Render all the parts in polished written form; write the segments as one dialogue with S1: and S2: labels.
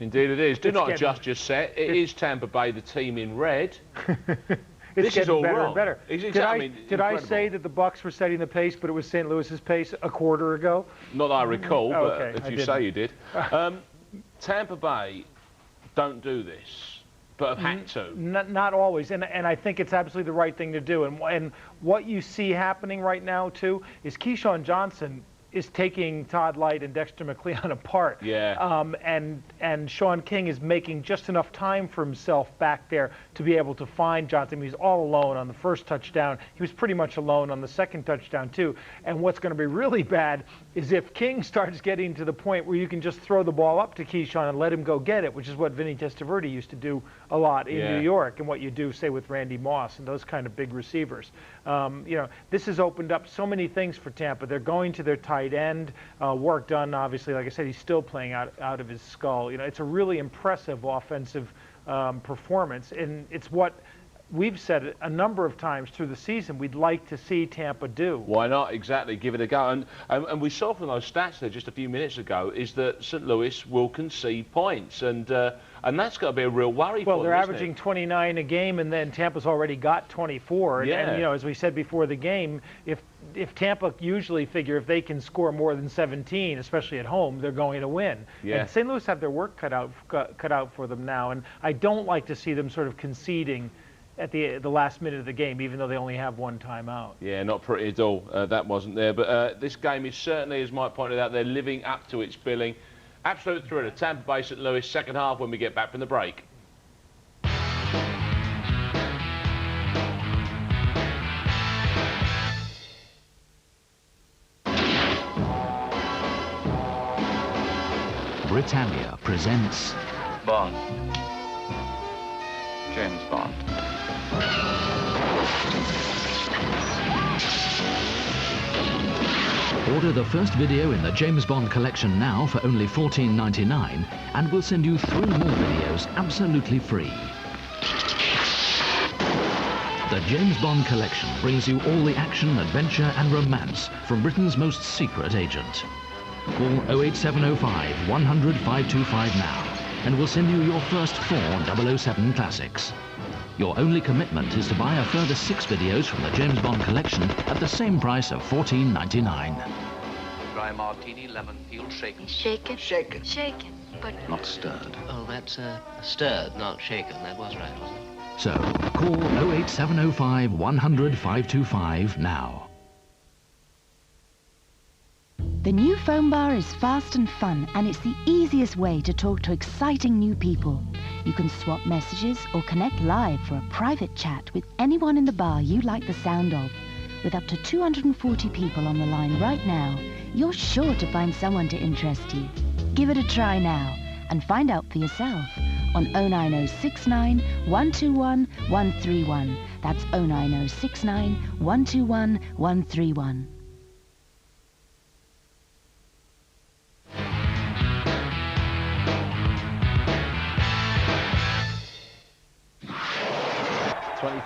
S1: Indeed it is. Do not adjust your set. It is Tampa Bay, the team in red.
S2: It's getting better
S1: wrong.
S2: and better. Did I say that the Bucks were setting the pace, but it was St. Louis's pace a quarter ago?
S1: Not that I recall, but
S2: okay,
S1: if you say you did. Tampa Bay don't do this, but have had to.
S2: Not always, and I think it's absolutely the right thing to do. And what you see happening right now, too, is Keyshawn Johnson is taking Todd Light and Dexter McLeon apart.
S1: Yeah.
S2: And Sean King is making just enough time for himself back there to be able to find Johnson. I mean, he's all alone on the first touchdown. He was pretty much alone on the second touchdown, too. And what's going to be really bad is if King starts getting to the point where you can just throw the ball up to Keyshawn and let him go get it, which is what Vinny Testaverde used to do a lot in New York, and what you do, say, with Randy Moss and those kind of big receivers. You know, this has opened up so many things for Tampa. They're going to their tight end. Work done, obviously. Like I said, he's still playing out of his skull. You know, it's a really impressive offensive performance, and it's what we've said a number of times through the season we'd like to see Tampa do.
S1: Why not? Exactly. Give it a go. And we saw from those stats there just a few minutes ago is that St. Louis will concede points, and that's got to be a real worry for them.
S2: Well, they're averaging 29 a game, and then Tampa's already got 24. And, you know, as we said before the game, if Tampa usually figure if they can score more than 17, especially at home, they're going to win.
S1: Yeah.
S2: And St. Louis have their work cut out for them now, and I don't like to see them sort of conceding at the last minute of the game, even though they only have one timeout.
S1: Yeah, not pretty at all. That wasn't there. But this game is certainly, as Mike pointed out, they're living up to its billing. Absolute thriller. Tampa Bay, St. Louis, second half when we get back from the break.
S3: Britannia presents
S4: Bond. James Bond.
S3: Order the first video in the James Bond collection now for only $14.99, and we'll send you 3 more videos absolutely free. The James Bond collection brings you all the action, adventure and romance from Britain's most secret agent. Call 08705 100 525 now, and we'll send you your first 4 007 classics. Your only commitment is to buy a further 6 videos from the James Bond collection at the same price of $14.99.
S4: Dry martini, lemon peel, shaken.
S5: Shaken?
S4: Shaken.
S5: Shaken, but...
S4: Not stirred.
S6: Oh, that's stirred, not shaken. That was right, wasn't it?
S3: So, call 08705 100 525 now.
S7: The new phone bar is fast and fun, and it's the easiest way to talk to exciting new people. You can swap messages or connect live for a private chat with anyone in the bar you like the sound of. With up to 240 people on the line right now, you're sure to find someone to interest you. Give it a try now and find out for yourself on 09069 121 131. That's 09069 121 131.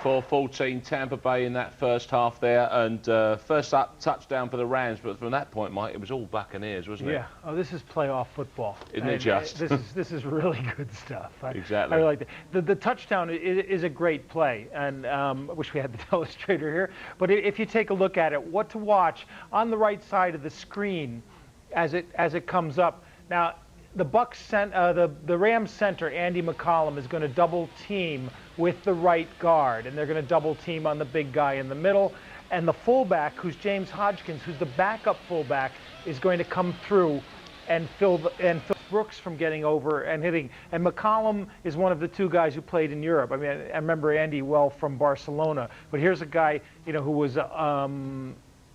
S1: (24-14) Tampa Bay in that first half there, and first up touchdown for the Rams. But from that point, Mike, it was all Buccaneers, wasn't it?
S2: Yeah. Oh, this is playoff football.
S1: Isn't it just?
S2: This is really good stuff.
S1: Exactly.
S2: I like that. The touchdown is a great play, and I wish we had the illustrator here. But if you take a look at it, what to watch on the right side of the screen as it comes up now. The Rams center, Andy McCollum, is going to double team with the right guard, and they're going to double team on the big guy in the middle. And the fullback, who's James Hodgkins, who's the backup fullback, is going to come through and fill Brooks from getting over and hitting. And McCollum is one of the 2 guys who played in Europe. I mean, I remember Andy well from Barcelona, but here's a guy, you know, who was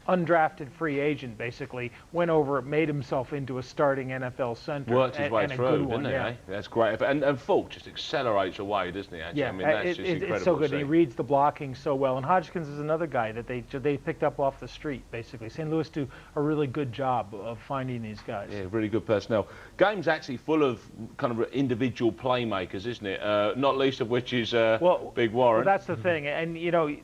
S2: undrafted free agent, basically, went over, made himself into a starting NFL center.
S1: Worked his way through, didn't he?
S2: Yeah.
S1: Eh? That's great. And Fulk just accelerates away, doesn't he? Actually?
S2: Yeah,
S1: I mean, that's just incredible.
S2: It's so good. And he reads the blocking so well. And Hodgkins is another guy that they picked up off the street, basically. St. Louis do a really good job of finding these guys.
S1: Yeah, really good personnel. Game's actually full of kind of individual playmakers, isn't it? Not least of which is Big Warren.
S2: Well, that's the thing. And, you know,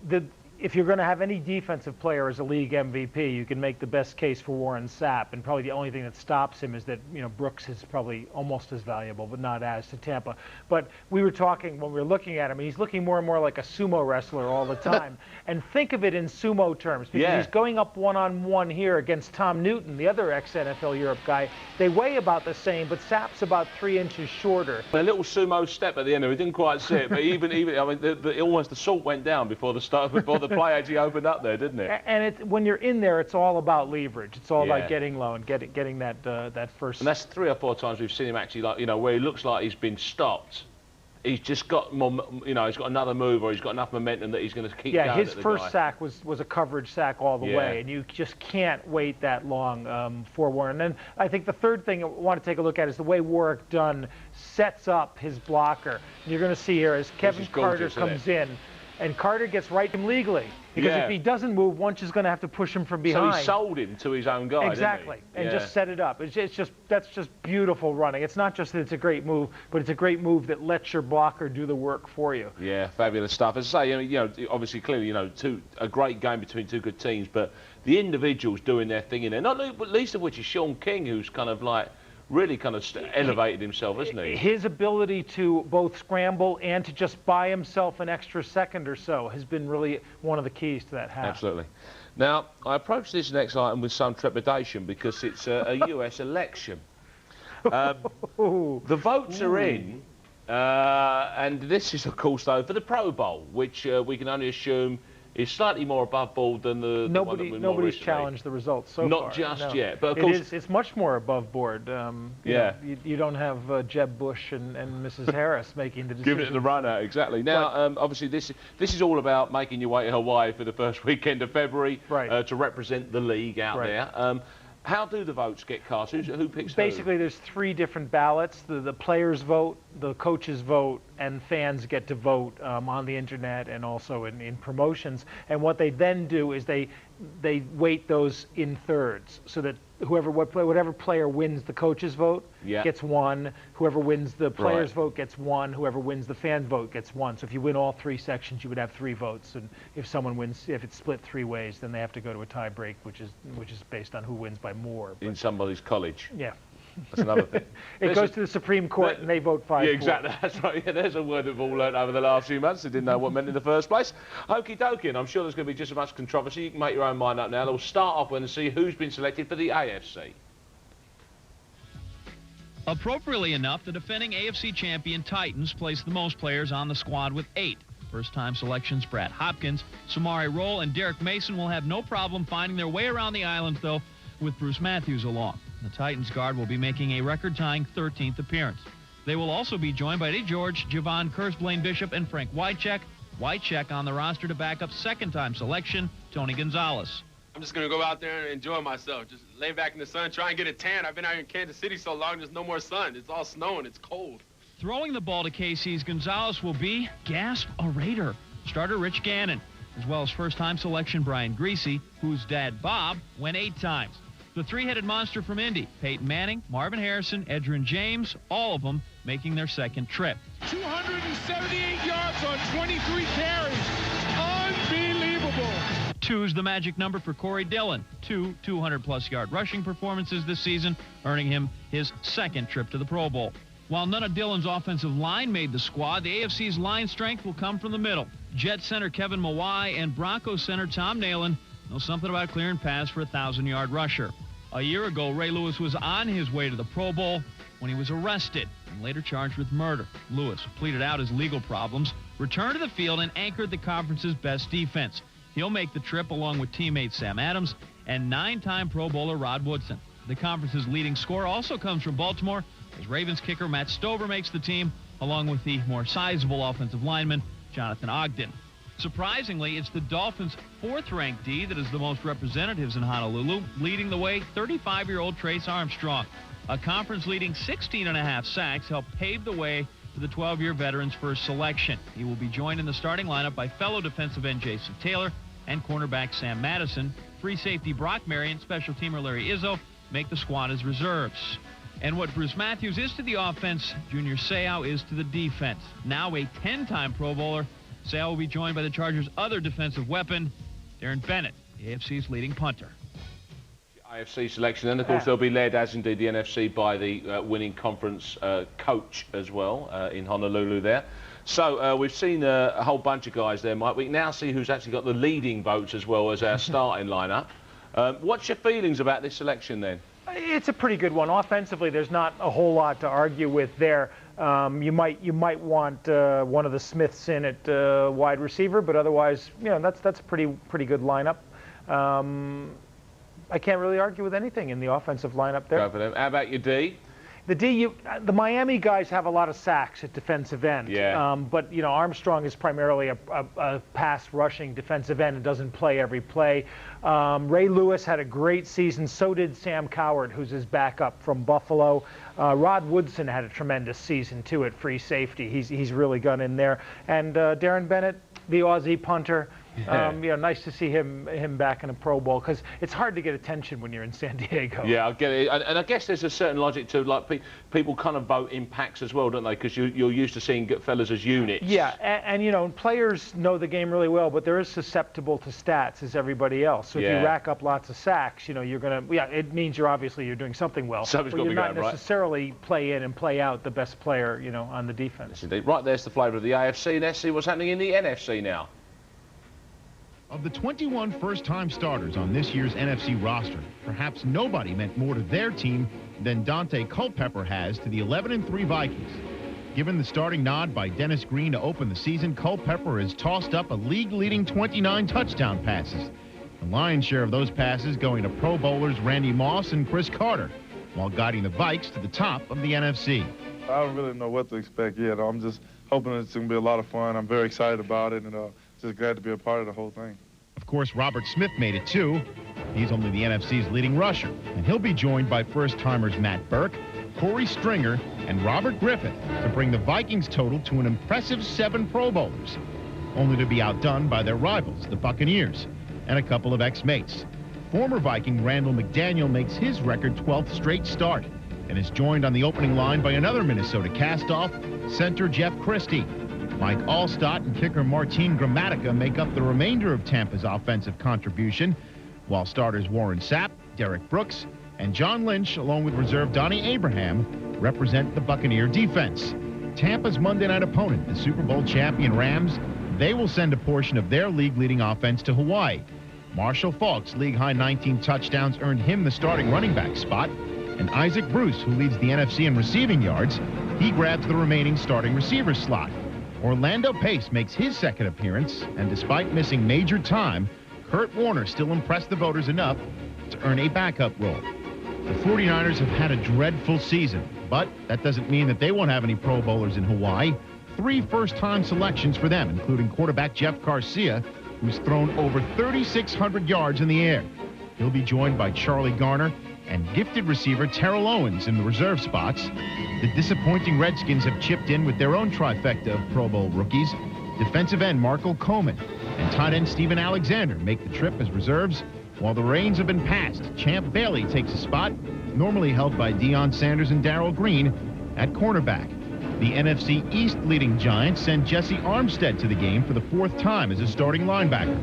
S2: if you're going to have any defensive player as a league MVP, you can make the best case for Warren Sapp, and probably the only thing that stops him is that, you know, Brooks is probably almost as valuable, but not as to Tampa. But we were talking when we were looking at him, he's looking more and more like a sumo wrestler all the time. And think of it in sumo terms, because he's going up one-on-one here against Tom Newton, the other ex-NFL Europe guy. They weigh about the same, but Sapp's about 3 inches shorter.
S1: A little sumo step at the end of it, didn't quite see it, but even I mean, almost the salt went down before the play actually opened up there, didn't it?
S2: And when you're in there, it's all about leverage. It's all about getting low and getting that first.
S1: And that's 3 or 4 times we've seen him actually, like, you know, where he looks like he's been stopped. He's just got more, you know, he's got another move, or he's got enough momentum that he's going to keep going.
S2: Yeah, his first sack was a coverage sack all the way, and you just can't wait that long for Warren. And I think the third thing I want to take a look at is the way Warwick Dunn sets up his blocker. And you're going to see here as Kevin Carter comes in, and Carter gets right to him legally. Because if he doesn't move, Wunsch is going to have to push him from behind.
S1: So he sold him to his own guy,
S2: exactly,
S1: didn't he?
S2: And just set it up. That's just beautiful running. It's not just that it's a great move, but it's a great move that lets your blocker do the work for you. Yeah,
S1: fabulous stuff. As I say, you know, obviously, clearly, you know, a great game between 2 good teams, but the individuals doing their thing in there, not least of which is Sean King, who's kind of like really kind of elevated himself, hasn't he?
S2: His ability to both scramble and to just buy himself an extra second or so has been really one of the keys to that half.
S1: Absolutely. Now, I approach this next item with some trepidation because it's a US election. The votes are in, and this is, of course, though, for the Pro Bowl, which we can only assume is slightly more above board than the one that we
S2: nobody's challenged the results so far.
S1: Not just yet, but of course
S2: it's much more above board. You don't have Jeb Bush and Mrs. Harris making the decision.
S1: Giving it the run out, exactly. Now, obviously, this is all about making your way to Hawaii for the first weekend of February to represent the league out there. How do the votes get cast? Who picks
S2: Basically, there's 3 different ballots. The players vote, the coaches vote, and fans get to vote on the internet and also in promotions. And what they then do is they weight those in thirds, so that whatever player wins the coach's vote gets 1. Whoever wins the player's vote gets 1. Whoever wins the fan vote gets 1. So if you win all 3 sections, you would have 3 votes. And if someone wins, if it's split 3 ways, then they have to go to a tie break, which is based on who wins by more.
S1: In somebody's college.
S2: Yeah.
S1: That's another thing.
S2: It goes to the Supreme Court and they vote 5-4.
S1: Yeah, exactly. That's right. Yeah, there's a word we've all learned over the last few months. They didn't know what it meant in the first place. Okie dokie, and I'm sure there's going to be just as much controversy. You can make your own mind up now. We'll start off and see who's been selected for the AFC.
S5: Appropriately enough, the defending AFC champion Titans placed the most players on the squad with 8. First-time selections Brad Hopkins, Samari Rolle, and Derek Mason will have no problem finding their way around the island, though, with Bruce Matthews along. The Titans guard will be making a record-tying 13th appearance. They will also be joined by Eddie George, Javon Kearse, Blaine Bishop, and Frank Wycheck. Wycheck on the roster to back up second-time selection Tony Gonzalez.
S8: I'm just going to go out there and enjoy myself. Just lay back in the sun, try and get a tan. I've been out here in Kansas City so long, there's no more sun. It's all snowing. It's cold.
S5: Throwing the ball to KC's Gonzalez will be, gasp, a Raider. Starter Rich Gannon, as well as first-time selection Brian Greasy, whose dad Bob went 8 times. The 3-headed monster from Indy, Peyton Manning, Marvin Harrison, Edgerrin James, all of them making their second trip.
S9: 278 yards on 23 carries. Unbelievable.
S5: 2's the magic number for Corey Dillon. 2 200-plus yard rushing performances this season, earning him his second trip to the Pro Bowl. While none of Dillon's offensive line made the squad, the AFC's line strength will come from the middle. Jet center Kevin Mawai and Broncos center Tom Nalen know something about clearing paths for a 1,000-yard rusher. A year ago, Ray Lewis was on his way to the Pro Bowl when he was arrested and later charged with murder. Lewis pleaded out his legal problems, returned to the field, and anchored the conference's best defense. He'll make the trip along with teammate Sam Adams and 9-time Pro Bowler Rod Woodson. The conference's leading scorer also comes from Baltimore, as Ravens kicker Matt Stover makes the team, along with the more sizable offensive lineman Jonathan Ogden. Surprisingly, it's the Dolphins' 4th-ranked D that is the most representatives in Honolulu, leading the way 35-year-old Trace Armstrong. A conference-leading 16.5 sacks helped pave the way for the 12-year veteran's first selection. He will be joined in the starting lineup by fellow defensive end Jason Taylor and cornerback Sam Madison. Free safety Brock Marion, special teamer Larry Izzo make the squad as reserves. And what Bruce Matthews is to the offense, Junior Seau is to the defense. Now a 10-time Pro Bowler Sale will be joined by the Chargers' other defensive weapon, Darren Bennett, the AFC's leading punter.
S1: AFC selection, and of course they'll be led, as indeed the NFC, by the winning conference coach as well in Honolulu there. So we've seen a whole bunch of guys there, Mike. We can now see who's actually got the leading votes as well as our starting lineup. What's your feelings about this selection then?
S2: It's a pretty good one. Offensively, there's not a whole lot to argue with there. You might want one of the Smiths in at wide receiver, but otherwise, that's a pretty good lineup. I can't really argue with anything in the offensive lineup there.
S1: Go for them. How about your D?
S2: The Miami guys have a lot of sacks at defensive end.
S1: Yeah.
S2: But Armstrong is primarily a pass rushing defensive end and doesn't play every play. Ray Lewis had a great season. So did Sam Coward, who's his backup from Buffalo. Rod Woodson had a tremendous season too at free safety. He's really gone in there. And Darren Bennett, the Aussie punter. Nice to see him back in a Pro Bowl, because it's hard to get attention when you're in San Diego.
S1: Yeah, I get it, and I guess there's a certain logic to, like, people kind of vote in packs as well, don't they? Because you're used to seeing fellas as units.
S2: Yeah, and players know the game really well, but they're as susceptible to stats as everybody else. So if you rack up lots of sacks, you're gonna. Yeah, it means you're doing something well.
S1: Something's got to be
S2: going,
S1: right.
S2: Necessarily play in and play out the best player, on the defense.
S1: Yes, indeed. Right, there's the flavour of the AFC. Let's see what's happening in the NFC now.
S10: Of the 21 first-time starters on this year's NFC roster, perhaps nobody meant more to their team than Dante Culpepper has to the 11-3 Vikings. Given the starting nod by Dennis Green to open the season, Culpepper has tossed up a league-leading 29 touchdown passes. The lion's share of those passes going to Pro Bowlers Randy Moss and Chris Carter, while guiding the Vikes to the top of the NFC.
S11: I don't really know what to expect yet. I'm just hoping it's going to be a lot of fun. I'm very excited about it, and just glad to be a part of the whole thing.
S10: Of course, Robert Smith made it too. He's only the NFC's leading rusher, and he'll be joined by first-timers Matt Burke, Corey Stringer, and Robert Griffith to bring the Vikings total to an impressive 7 Pro Bowlers, only to be outdone by their rivals, the Buccaneers, and a couple of ex-mates. Former Viking Randall McDaniel makes his record 12th straight start and is joined on the opening line by another Minnesota cast-off, center Jeff Christie. Mike Allstott and kicker Martin Gramatica make up the remainder of Tampa's offensive contribution, while starters Warren Sapp, Derek Brooks, and John Lynch, along with reserve Donnie Abraham, represent the Buccaneer defense. Tampa's Monday night opponent, the Super Bowl champion Rams, they will send a portion of their league-leading offense to Hawaii. Marshall Faulk's league-high 19 touchdowns earned him the starting running back spot, and Isaac Bruce, who leads the NFC in receiving yards, he grabs the remaining starting receiver slot. Orlando Pace makes his second appearance, and despite missing major time, Kurt Warner still impressed the voters enough to earn a backup role. The 49ers have had a dreadful season, but that doesn't mean that they won't have any Pro Bowlers in Hawaii. 3 first-time selections for them, including quarterback Jeff Garcia, who's thrown over 3,600 yards in the air. He'll be joined by Charlie Garner and gifted receiver Terrell Owens in the reserve spots. The disappointing Redskins have chipped in with their own trifecta of Pro Bowl rookies. Defensive end Marco Coleman and tight end Steven Alexander make the trip as reserves, while the reins have been passed. Champ Bailey takes a spot normally held by Deion Sanders and Darrell Green at cornerback. The NFC East leading Giants send Jesse Armstead to the game for the 4th time as a starting linebacker.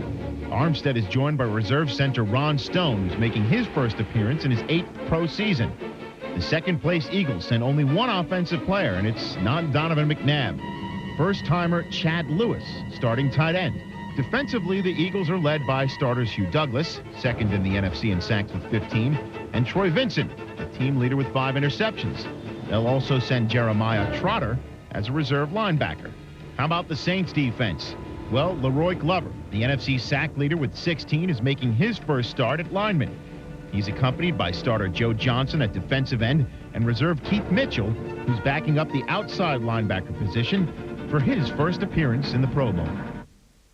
S10: Armstead is joined by reserve center Ron Stone, who's making his first appearance in his 8th pro season. The second-place Eagles send only one offensive player, and it's not Donovan McNabb. First-timer Chad Lewis, starting tight end. Defensively, the Eagles are led by starters Hugh Douglas, second in the NFC in sacks with 15, and Troy Vincent, the team leader with 5 interceptions. They'll also send Jeremiah Trotter as a reserve linebacker. How about the Saints defense? Well, Leroy Glover, the NFC sack leader with 16, is making his first start at lineman. He's accompanied by starter Joe Johnson at defensive end and reserve Keith Mitchell, who's backing up the outside linebacker position for his first appearance in the Pro Bowl.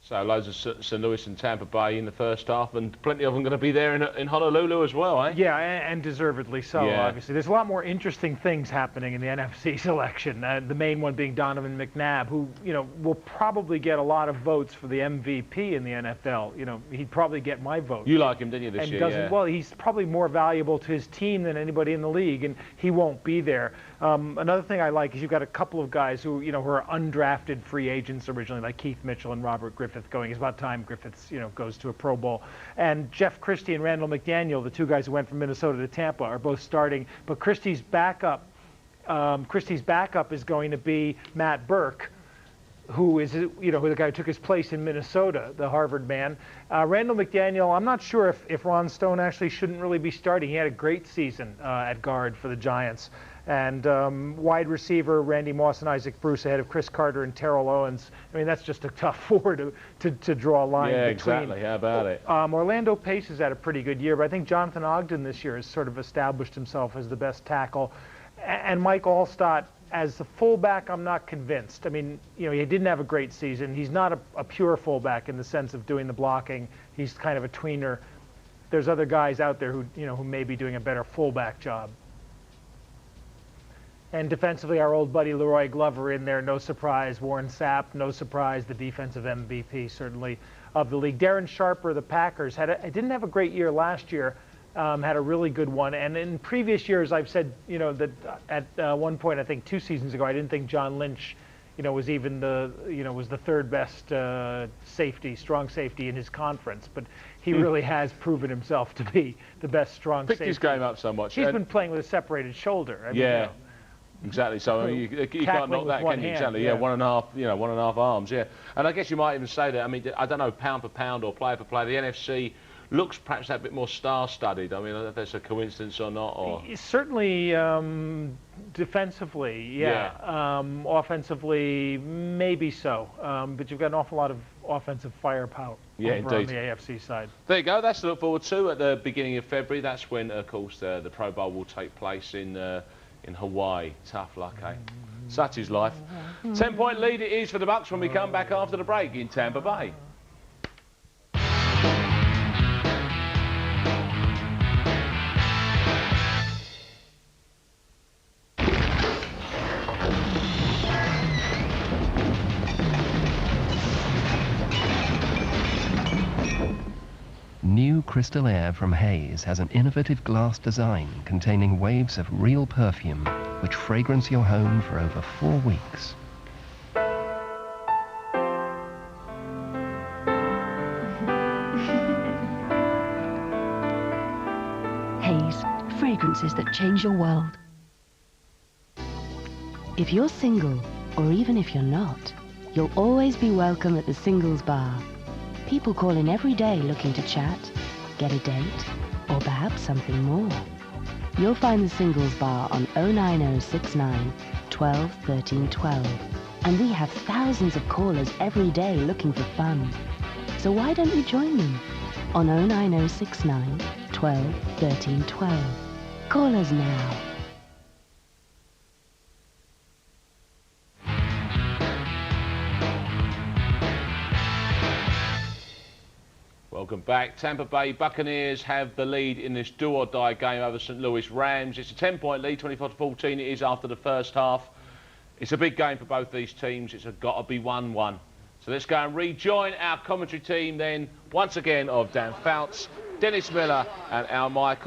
S1: So loads of St. Louis and Tampa Bay in the first half, and plenty of them going to be there in Honolulu as well, eh?
S2: Yeah, and deservedly so,
S1: Yeah.
S2: obviously. There's a lot more interesting things happening in the NFC selection. The main one being Donovan McNabb, who, will probably get a lot of votes for the MVP in the NFL. He'd probably get my vote.
S1: You like him, didn't you, this year?
S2: Yeah. Well, he's probably more valuable to his team than anybody in the league, and he won't be there. Another thing I like is you've got a couple of guys who, who are undrafted free agents originally, like Keith Mitchell and Robert Griffith going. It's about time Griffiths, goes to a Pro Bowl. And Jeff Christie and Randall McDaniel, the two guys who went from Minnesota to Tampa, are both starting. But Christie's backup is going to be Matt Burke, who is, who the guy who took his place in Minnesota, the Harvard man. Randall McDaniel, I'm not sure if Ron Stone actually shouldn't really be starting. He had a great season at guard for the Giants. And wide receiver, Randy Moss and Isaac Bruce ahead of Chris Carter and Terrell Owens. I mean, that's just a tough four to draw a line between.
S1: Yeah, exactly. How about it?
S2: Orlando Pace has had a pretty good year, but I think Jonathan Ogden this year has sort of established himself as the best tackle. And Mike Allstott, as the fullback, I'm not convinced. I mean, he didn't have a great season. He's not a pure fullback in the sense of doing the blocking. He's kind of a tweener. There's other guys out there who may be doing a better fullback job. And defensively, our old buddy Leroy Glover in there, no surprise. Warren Sapp, no surprise. The defensive MVP, certainly, of the league. Darren Sharper, the Packers, didn't have a great year last year. Had a really good one. And in previous years, I've said, that at one point, I think 2 seasons ago, I didn't think John Lynch, was even was the third best strong safety in his conference. But he really has proven himself to be the best strong safety.
S1: Picked his game up so much.
S2: He's been playing with a separated shoulder. I mean,
S1: exactly. So you can't knock that, can you? Exactly. Yeah, 1.5 arms. Yeah. And I guess you might even say that. I mean, I don't know, pound for pound or player for player, the NFC looks perhaps a bit more star-studded. I mean, I don't know if that's a coincidence or not. Or
S2: certainly defensively, yeah. Offensively, maybe so. But you've got an awful lot of offensive firepower over on the AFC side. There
S1: you go. That's to look forward to at the beginning of February. That's when, of course, the Pro Bowl will take place in Hawaii. Tough luck, eh? Such is life. 10-point lead it is for the Bucks when we come back after the break in Tampa Bay.
S12: New Crystal Air from Hays has an innovative glass design containing waves of real perfume, which fragrance your home for over 4 weeks.
S7: Hays, fragrances that change your world. If you're single, or even if you're not, you'll always be welcome at the Singles Bar. People call in every day looking to chat, get a date, or perhaps something more. You'll find the Singles Bar on 09069 12 13 12. And we have thousands of callers every day looking for fun. So why don't you join them on 09069 12 13 12. Call us now.
S1: Welcome back. Tampa Bay Buccaneers have the lead in this do-or-die game over St. Louis Rams. It's a 10-point lead, 24-14 it is after the first half. It's a big game for both these teams. It's got to be 1-1. So let's go and rejoin our commentary team then, once again, of Dan Fouts, Dennis Miller and Al Michael.